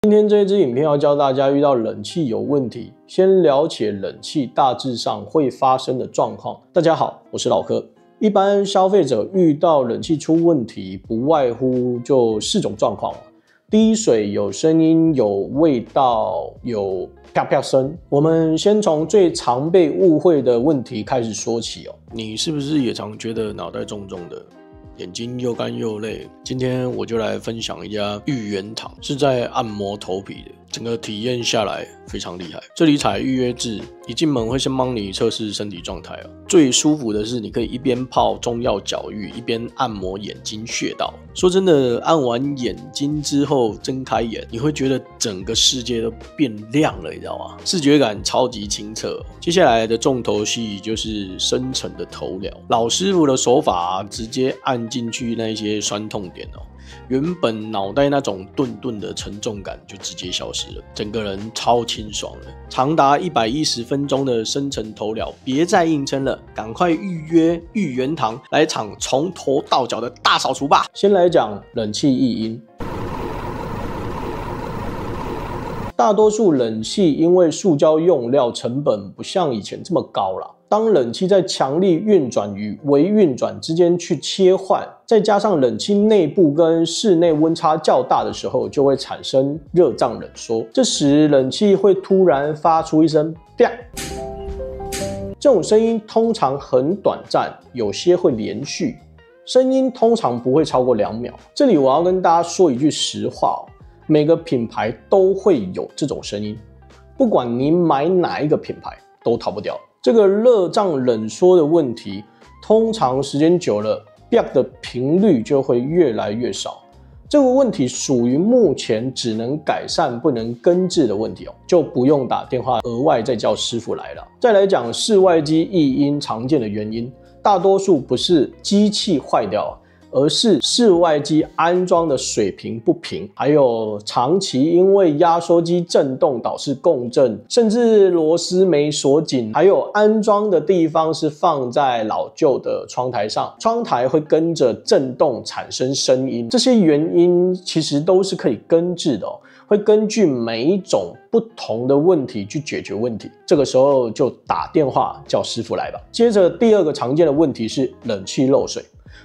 今天这支影片要教大家遇到冷气有问题，先了解冷气大致上会发生的状况。大家好，我是老柯。一般消费者遇到冷气出问题，不外乎就4种状况：滴水、有声音、有味道、有啪啪声。我们先从最常被误会的问题开始说起哦。你是不是也常觉得脑袋重重的？眼睛又干又累，今天我就来分享一家玉元堂，是在按摩头皮的，整个体验下来非常厉害。这里采预约制，一进门会先帮你测试身体状态哦。最舒服的是，你可以一边泡中药脚浴，一边按摩眼睛穴道。说真的，按完眼睛之后睁开眼，你会觉得整个世界都变亮了，你知道吗？视觉感超级清澈哦。接下来的重头戏就是深层的头疗，老师傅的手法直接按进去那些酸痛点哦，原本脑袋那种顿顿的沉重感就直接消失了，整个人超清爽了。长达110分钟的深层头疗，别再硬撑了，赶快预约玉元堂来场从头到脚的大扫除吧。先来讲冷气异音。大多数冷气因为塑胶用料成本不像以前这么高了，当冷气在强力运转与微运转之间去切换，再加上冷气内部跟室内温差较大的时候，就会产生热胀冷缩。这时冷气会突然发出一声啪，这种声音通常很短暂，有些会连续，声音通常不会超过2秒。这里我要跟大家说一句实话哦，每个品牌都会有这种声音，不管你买哪一个品牌都逃不掉。这个热胀冷缩的问题，通常时间久了，啪的频率就会越来越少。这个问题属于目前只能改善不能根治的问题哦，就不用打电话额外再叫师傅来了。再来讲室外机异音常见的原因，大多数不是机器坏掉，而是室外机安装的水平不平，还有长期因为压缩机震动导致共振，甚至螺丝没锁紧，还有安装的地方是放在老旧的窗台上，窗台会跟着震动产生声音。这些原因其实都是可以根治的哦，会根据每一种不同的问题去解决问题。这个时候就打电话叫师傅来吧。接着第2个常见的问题是冷气漏水。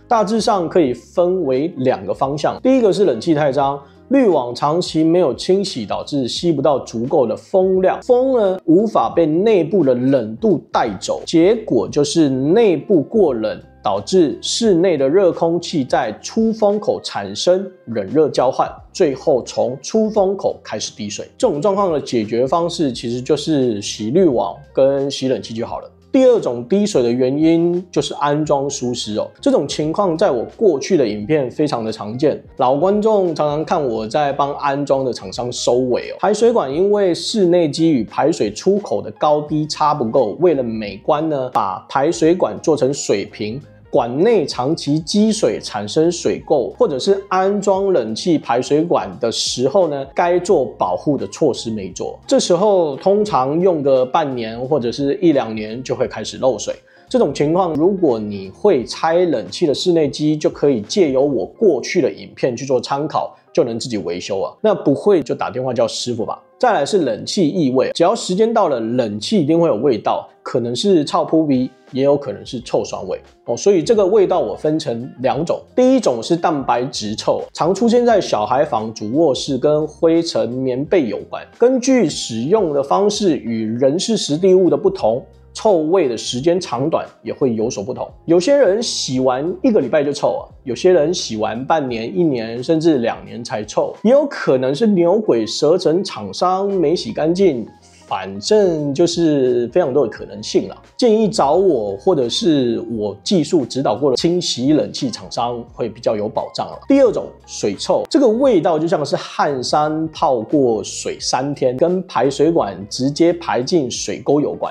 大致上可以分为2个方向，第一个是冷气太脏，滤网长期没有清洗，导致吸不到足够的风量，风呢无法被内部的冷度带走，结果就是内部过冷，导致室内的热空气在出风口产生冷热交换，最后从出风口开始滴水。这种状况的解决方式其实就是洗滤网跟洗冷气就好了。第2种滴水的原因就是安装疏失哦，这种情况在我过去的影片非常的常见，老观众常常看我在帮安装的厂商收尾哦。排水管因为室内机与排水出口的高低差不够，为了美观呢，把排水管做成水平，管内长期积水产生水垢，或者是安装冷气排水管的时候呢，该做保护的措施没做，这时候通常用个半年或者是1-2年就会开始漏水。这种情况，如果你会拆冷气的室内机，就可以借由我过去的影片去做参考，就能自己维修啊。那不会就打电话叫师傅吧。再来是冷气异味，只要时间到了，冷气一定会有味道，可能是臭扑鼻，也有可能是臭酸味哦。所以这个味道我分成2种，第一种是蛋白质臭，常出现在小孩房、主卧室，跟灰尘、棉被有关。根据使用的方式与人事时地物的不同，臭味的时间长短也会有所不同。有些人洗完1个礼拜就臭啊，有些人洗完半年、1年甚至2年才臭，也有可能是牛鬼蛇神厂商没洗干净，反正就是非常多的可能性啦。建议找我或者是我技术指导过的清洗冷气厂商会比较有保障啦。第2种水臭，这个味道就像是汗衫泡过水3天，跟排水管直接排进水沟有关。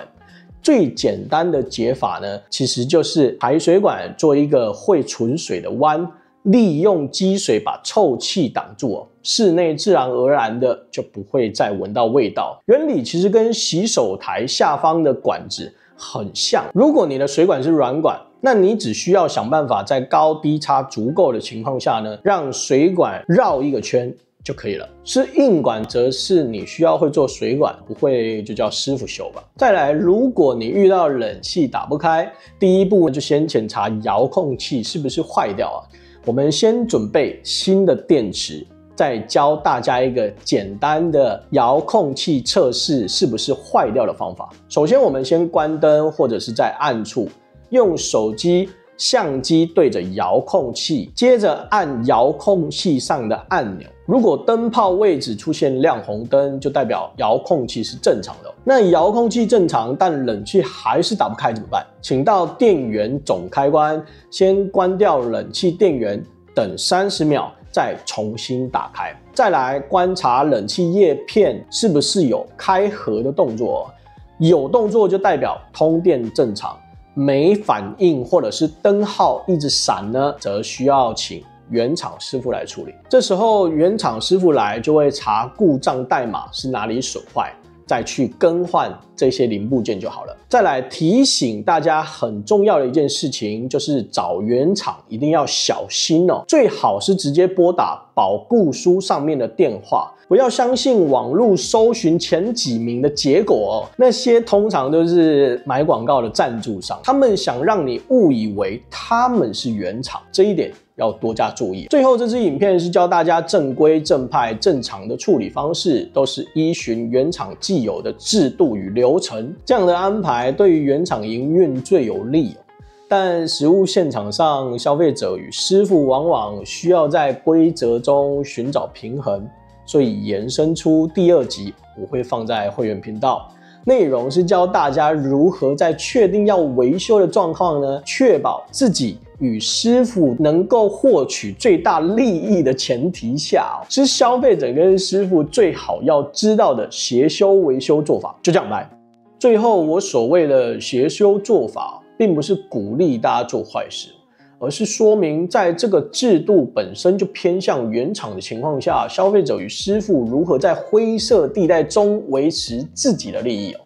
最简单的解法呢，其实就是排水管做一个会存水的弯，利用积水把臭气挡住哦，室内自然而然的就不会再闻到味道。原理其实跟洗手台下方的管子很像。如果你的水管是软管，那你只需要想办法在高低差足够的情况下呢，让水管绕一个圈，就可以了。是硬管则是你需要会做水管，不会就叫师傅修吧。再来，如果你遇到冷气打不开，第一步就先检查遥控器是不是坏掉啊。我们先准备新的电池，再教大家一个简单的遥控器测试是不是坏掉的方法。首先我们先关灯，或者是在暗处用手机相机对着遥控器，接着按遥控器上的按钮。如果灯泡位置出现亮红灯，就代表遥控器是正常的。那遥控器正常，但冷气还是打不开怎么办？请到电源总开关，先关掉冷气电源，等30秒，再重新打开。再来观察冷气叶片是不是有开合的动作，有动作就代表通电正常。没反应或者是灯号一直闪呢，则需要请原厂师傅来处理。这时候原厂师傅来就会查故障代码是哪里损坏，再去更换这些零部件就好了。再来提醒大家很重要的一件事情，就是找原厂一定要小心哦，最好是直接拨打保固书上面的电话，不要相信网络搜寻前几名的结果哦，那些通常都是买广告的赞助商，他们想让你误以为他们是原厂，这一点要多加注意。最后这支影片是教大家正规正派正常的处理方式，都是依循原厂既有的制度与流程，这样的安排对于原厂营运最有利哦。但实务现场上，消费者与师傅往往需要在规则中寻找平衡，所以延伸出第2集，我会放在会员频道。内容是教大家如何在确定要维修的状况呢，确保自己与师傅能够获取最大利益的前提下，是消费者跟师傅最好要知道的协修维修做法。就这样来。最后，我所谓的协修做法，并不是鼓励大家做坏事，而是说明在这个制度本身就偏向原厂的情况下，消费者与师傅如何在灰色地带中维持自己的利益哦。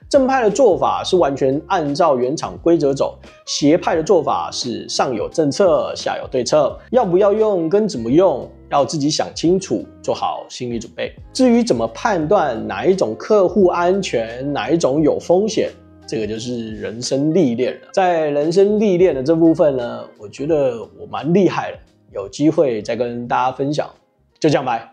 正派的做法是完全按照原厂规则走，邪派的做法是上有政策，下有对策，要不要用跟怎么用，要自己想清楚，做好心理准备。至于怎么判断哪一种客户安全，哪一种有风险，这个就是人生历练了。在人生历练的这部分呢，我觉得我蛮厉害的，有机会再跟大家分享。就这样，拜。